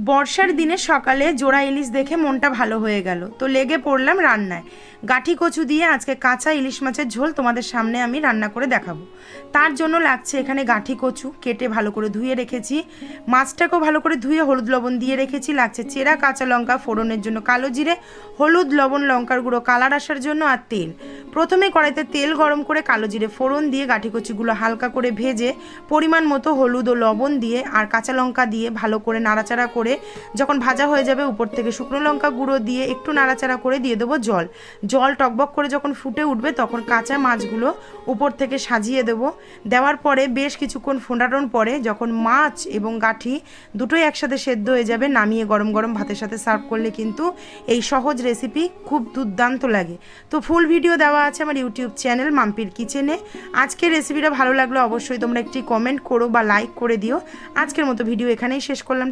বর্ষার দিনে সকালে জোড়া ইলিশ দেখে মনটা ভালো হয়ে গেল, তো লেগে পড়লাম রান্নায়। গাঠি কচু দিয়ে আজকে কাঁচা ইলিশ মাছের ঝোল তোমাদের সামনে আমি রান্না করে দেখাবো। তার জন্য লাগছে এখানে গাঠি কচু কেটে ভালো করে ধুয়ে রেখেছি, মাছটাকেও ভালো করে ধুয়ে হলুদ লবণ দিয়ে রেখেছি। লাগছে চেরা কাঁচা লঙ্কা ফোড়নের জন্য, কালো জিরে, হলুদ লবণ লঙ্কার গুঁড়ো কালার আসার জন্য, আর তেল। প্রথমে কড়াইতে তেল গরম করে কালো জিরে ফোড়ন দিয়ে গাঠি কচুগুলো হালকা করে ভেজে পরিমাণ মতো হলুদ ও লবণ দিয়ে আর কাঁচা লঙ্কা দিয়ে ভালো করে নাড়াচাড়া করে যখন ভাজা হয়ে যাবে উপর থেকে শুকনো লঙ্কা গুঁড়ো দিয়ে একটু নাড়াচাড়া করে দিয়ে দেবো জল। জল টকবক করে যখন ফুটে উঠবে তখন কাঁচা মাছগুলো উপর থেকে সাজিয়ে দেবো। দেওয়ার পরে বেশ কিছুক্ষণ ফোটানোর পরে যখন মাছ এবং গাঠি দুটোই একসাথে সেদ্ধ হয়ে যাবে, নামিয়ে গরম গরম ভাতের সাথে সার্ভ করলে কিন্তু এই সহজ রেসিপি খুব দুর্দান্ত লাগে। তো ফুল ভিডিও দেওয়া আছে আমার ইউটিউব চ্যানেল মাম্পির কিচেনে। আজকের রেসিপিটা ভালো লাগলে অবশ্যই তোমরা একটি কমেন্ট করো বা লাইক করে দিও। আজকের মতো ভিডিও এখানেই শেষ করলাম।